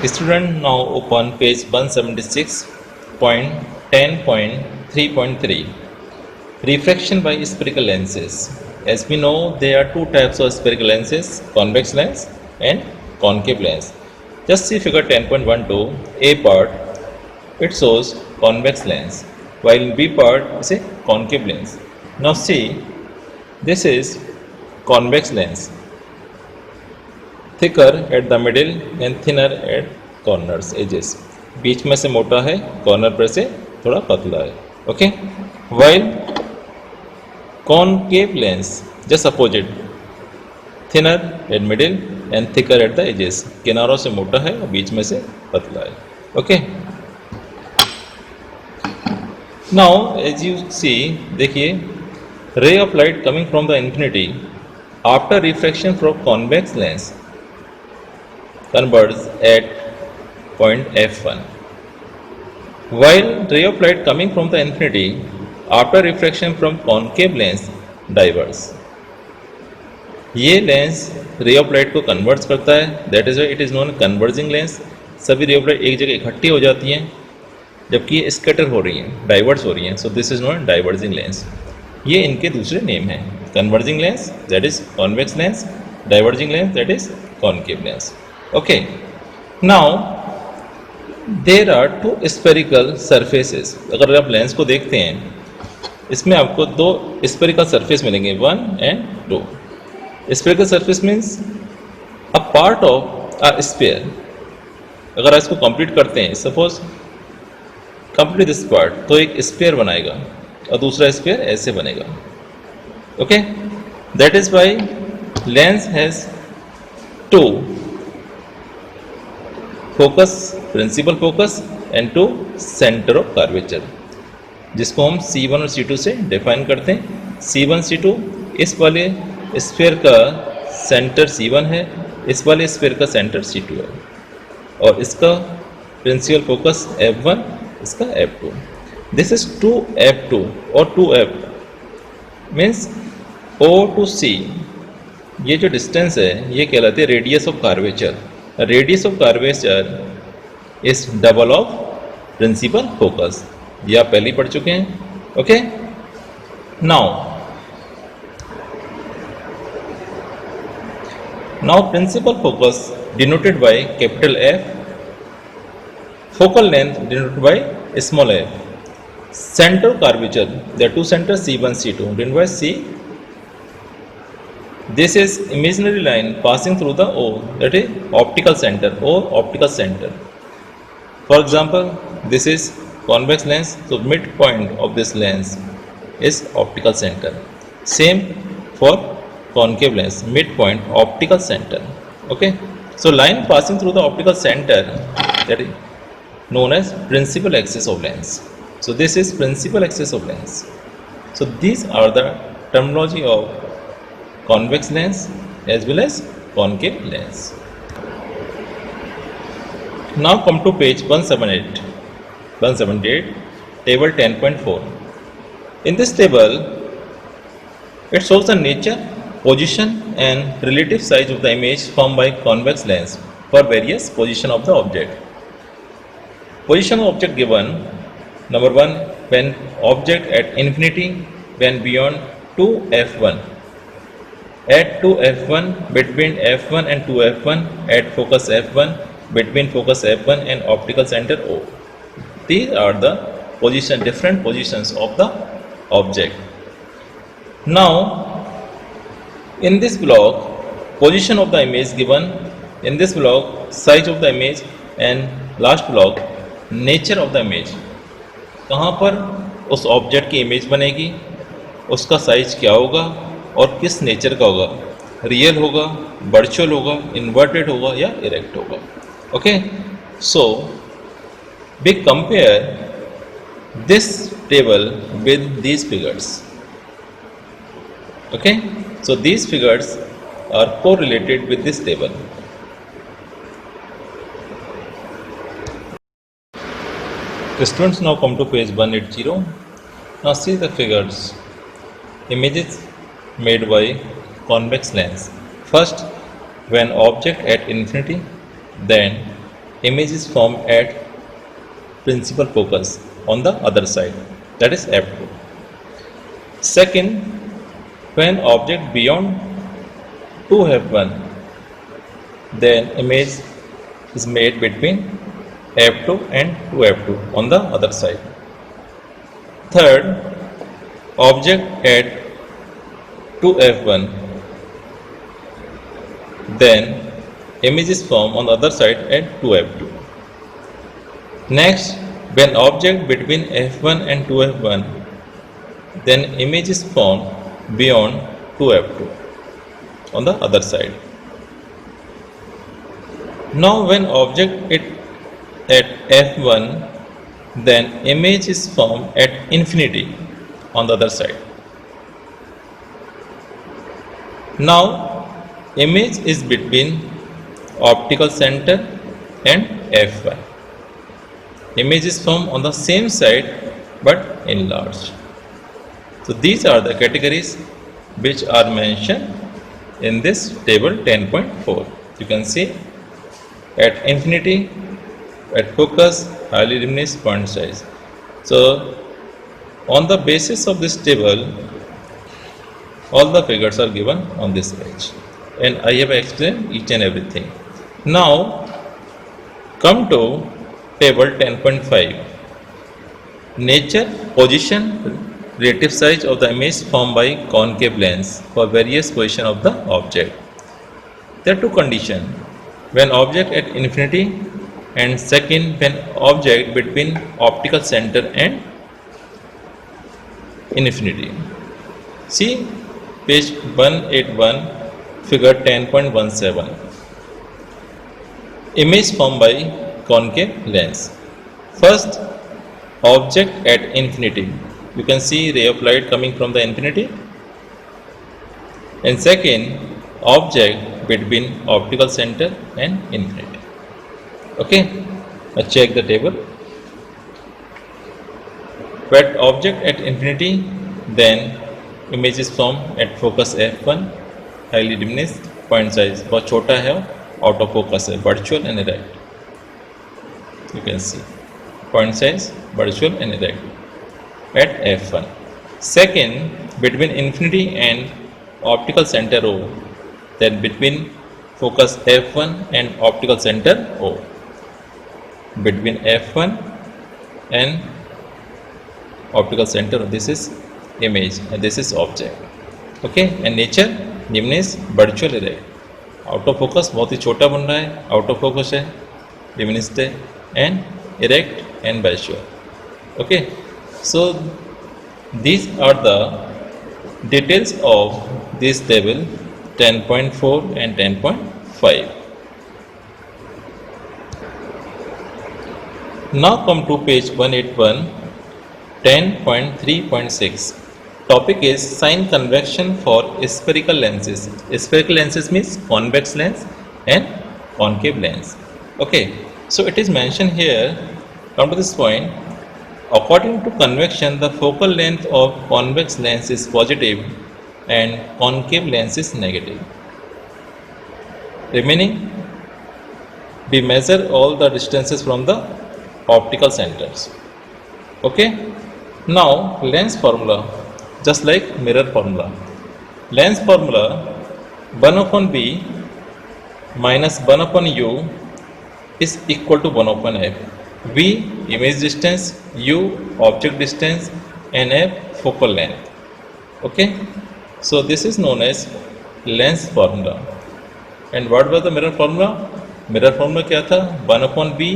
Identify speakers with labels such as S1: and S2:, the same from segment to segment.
S1: Student now open page 176.10.3.3. Refraction by spherical lenses. As we know, there are two types of spherical lenses, convex lens and concave lens. Just see figure 10.12, A part, it shows convex lens, while in B part is a concave lens. Now see, this is convex lens, thicker at the middle and thinner at corners edges. बीच में से मोटा है, corner पर से थोड़ा पतला है. Okay, while concave lens just opposite, thinner at middle and thicker at the edges. किनारों से मोटा है और बीच में से पतला है. Okay, now as you see, देखिए, ray of light coming from the infinity after refraction from convex lens converges at point f1, while ray of light coming from the infinity after refraction from concave lens diverges. ये lens ray of light को converts करता है, that is it is known converging lens. सभी ray of light एक जगह इकट्ठी हो जाती हैं जबकि ये स्कैटर हो रही हैं, डाइवर्ट्स हो रही हैं. So this is known diverging lens. ये इनके दूसरे नेम हैं, converging lens that is convex lens, diverging lens that is concave lens. Okay, now there are two spherical surfaces. अगर आप लेंस को देखते हैं, इसमें आपको दो स्फेरिकल सरफेस मिलेंगे, 1 and 2. Spherical surface means a part of a sphere. अगर इसको कंप्लीट करते हैं, सपोज कंप्लीट दिस पार्ट, तो एक स्फीयर बनाएगा और दूसरा स्फीयर ऐसे बनेगा. Okay, that is why lens has two focus, principal focus and two centre of curvature, जिसको हम C1 और C2 से डिफाइन करते हैं. C1 C2, इस वाले स्फीयर का सेंटर C1 है, इस वाले स्फीयर का सेंटर C2 है, और इसका प्रिंसिपल फोकस F1, इसका F2. दिस इज 2F2 और 2F means O to C. ये जो डिस्टेंस है ये कहलाती है radius of curvature. Radius of curvature is double of principal focus. ये आप पहले ही पढ़ चुके हैं. Okay, now principal focus denoted by capital F, focal length denoted by small f, center of curvature, there are two centers C1 C2 denoted by C. This is imaginary line passing through the O, that is optical center or optical center. For example, this is convex lens, so midpoint of this lens is optical center. Same for concave lens, midpoint optical center. Okay, so line passing through the optical center, that is known as principal axis of lens. So this is principal axis of lens. So these are the terminology of convex lens as well as concave lens. Now come to page 178, table 10.4. In this table, it shows the nature, position and relative size of the image formed by convex lens for various position of the object. Position of object given, number 1, when object at infinity, when beyond 2f1, at 2f1, between f1 and 2f1, at focus f1, between focus f1 and optical center O. These are the different positions of the object. Now in this block, position of the image given, in this block size of the image, and last block nature of the image. कहाँ पर उस object की image बनेगी, उसका size क्या होगा और किस नेचर का होगा, रियल होगा, वर्चुअल होगा, इन्वर्टेड होगा या इरेक्ट होगा. Okay, so we compare this table with these figures. Okay, so these figures are correlated with this table. The students now come to page 180. Now see the figures. Images made by convex lens. First, when object at infinity, then image is formed at principal focus on the other side, that is f2. Second, when object beyond 2f1, then image is made between f2 and 2f2 on the other side. Third, object at 2f1, then image is formed on the other side at 2f2. Next, when object between f1 and 2f1, then image is formed beyond 2f2 on the other side. Now when object at f1, then image is formed at infinity on the other side. Now image is between optical center and f1. Image is formed on the same side but enlarged. So these are the categories which are mentioned in this table 10.4. You can see at infinity, at focus, highly luminous, point size. So on the basis of this table, all the figures are given on this page, and I have explained each and everything. Now come to table 10.5. Nature, position, relative size of the image formed by concave lens for various position of the object. There are two conditions: when object at infinity, and second, when object between optical center and infinity. See page 181, figure 10.17. Image formed by concave lens. First, object at infinity. You can see ray of light coming from the infinity. And second, object between optical center and infinity. Okay, now check the table. But object at infinity, then image is formed at focus f1, highly diminished, point size बहुत छोटा है, out of focus है, virtual and erect. You can see point size, virtual and erect at f1. Second, between infinity and optical center O, then between focus f1 and optical center O, between f1 and optical center, this is image and this is object. Okay, and nature, luminous, virtual, erect. Out of focus बहुत ही छोटा बन रहा है, out of focus है, diminished है, and erect and virtual. Okay, so these are the details of this table 10.4 and 10.5. Now come to page 181, 10.3.6. Topic is sign convection for spherical lenses. Spherical lenses means convex lens and concave lens. Okay, so it is mentioned here, come to this point. According to convection, the focal length of convex lens is positive and concave lens is negative. Remaining, we measure all the distances from the optical centers. Okay, now lens formula, just like mirror formula. Lens formula 1 upon b minus 1 upon u is equal to 1 upon f. V image distance, u object distance, and f focal length. Okay, so this is known as lens formula. And what was the mirror formula? Mirror formula क्या था? 1 upon b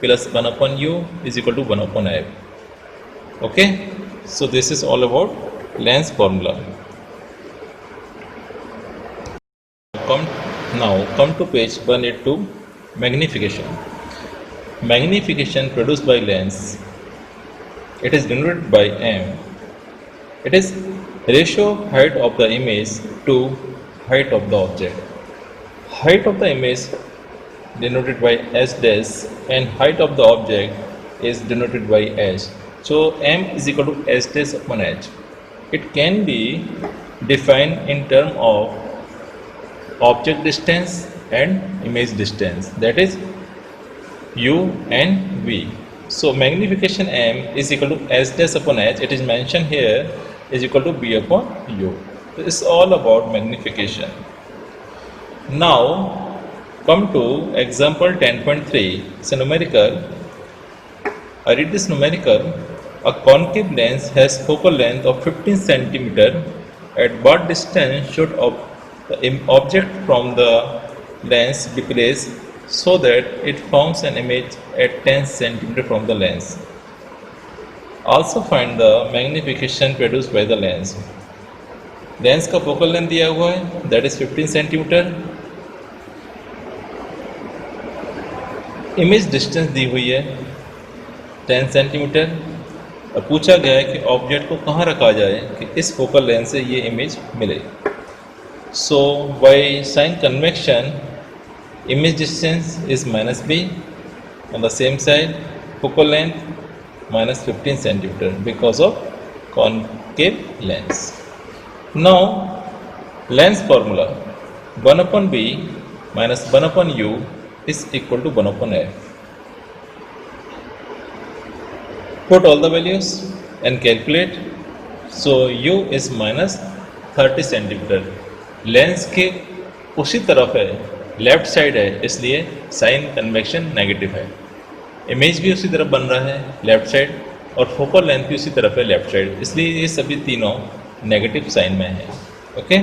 S1: plus 1 upon u is equal to 1 upon f. Okay, so this is all about lens formula. Come to page 182, magnification. Magnification produced by lens, it is denoted by m. It is ratio of height of the image to height of the object. Height of the image denoted by s dash and height of the object is denoted by h. So m is equal to s dash upon h. It can be defined in terms of object distance and image distance. That is, U and V. So magnification M is equal to S dash upon H. It is mentioned here is equal to B upon U. So it's all about magnification. Now come to example 10.3. It's a numerical. I read this numerical. A concave lens has focal length of 15 centimeter. At what distance should the object from the lens be placed so that it forms an image at 10 centimeter from the lens? Also find the magnification produced by the lens. Lens का focal length दिया हुआ है, that is 15 centimetre. Image distance दी हुई है 10 centimetre और पूछा गया है कि ऑब्जेक्ट को कहाँ रखा जाए कि इस फोकल लेंथ से ये इमेज मिले. So by sign convention image distance is minus b, on the same side focal length minus 15 centimeter because of concave lens. Now lens formula 1 upon b minus 1 upon u is equal to 1 upon f. Put all the values and calculate. So u is minus 30 centimeter. Lens के उसी तरफ है, left side है, इसलिए sign convection negative है. Image भी उसी तरफ बन रहा है लेफ्ट साइड और फोकल लेंथ भी उसी तरफ है लेफ्ट साइड, इसलिए ये सभी तीनों नेगेटिव साइन में है. Okay,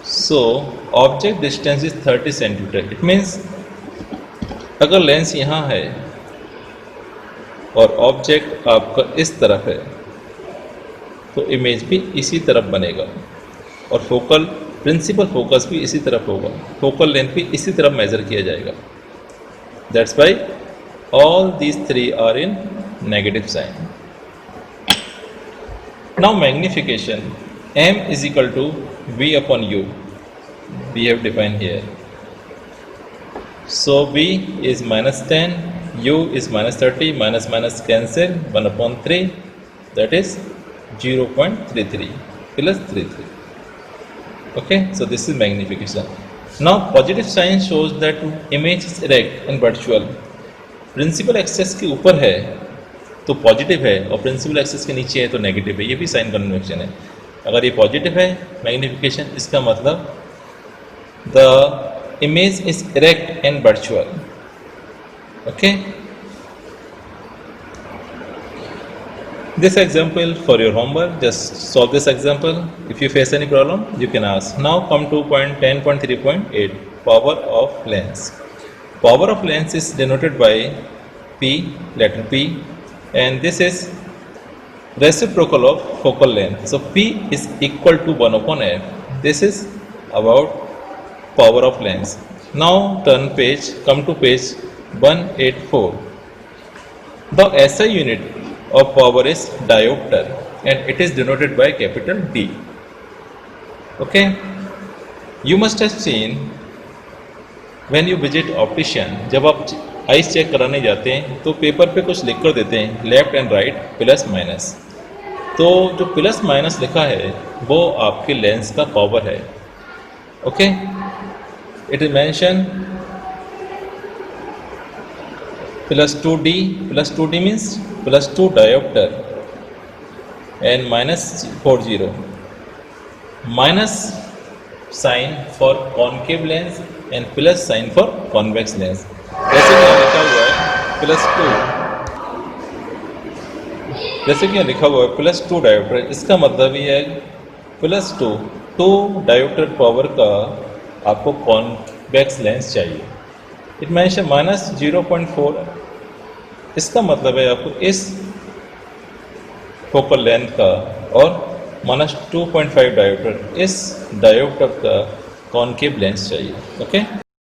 S1: so object distance is 30 centimetre. It means अगर लेंस यहाँ है और ऑब्जेक्ट आपका इस तरफ है तो इमेज भी इसी तरफ बनेगा और फोकल प्रिंसिपल फोकस भी इसी तरफ होगा, फोकल लेंथ भी इसी तरफ मेजर किया जाएगा. That's why all these three are in negative sign. Now magnification m is equal to v upon u. We have defined here. So v is minus 10, u is minus 30, minus minus cancel, 1 upon 3, that is 0.33 plus 33. Okay, so this is magnification. Now positive sign shows that image is erect and virtual. Principal axis के ऊपर है तो positive है और principal axis के नीचे है तो नेगेटिव है. ये भी साइन कन्वेक्शन है. अगर ये पॉजिटिव है मैग्निफिकेशन, इसका मतलब the image is erect and virtual. Okay, this example for your homework, just solve this example. If you face any problem you can ask. Now come to point 10.3.8, power of lens. Power of lens is denoted by p, letter p, and this is reciprocal of focal length. So p is equal to 1 upon f. This is about power of lens. Now turn page, come to page 184. The SI unit of power is diopter and it is denoted by capital D. Okay, you must have seen when you visit optician, जब आप ice check कराने जाते हैं तो paper पे कुछ लिख कर देते हैं left and right plus minus. तो जो प्लस माइनस लिखा है वो आपके लेंस का पावर है. Okay, it is mention plus 2D means plus 2 diopter and minus 40. Minus sign for concave lens and plus sign for convex lens. जैसे कि यहाँ लिखा हुआ है plus 2, जैसे कि यहाँ लिखा हुआ है plus 2 diopter, इसका मतलब ये है plus 2 diopter पावर का आपको convex lens चाहिए. इट मेंशन माइनस 0.4, इसका मतलब है आपको इस फोकल लेंथ का और माइनस 2.5 डायोप्टर इस डायोप्टर का कॉनकेव लेंस चाहिए. ओके.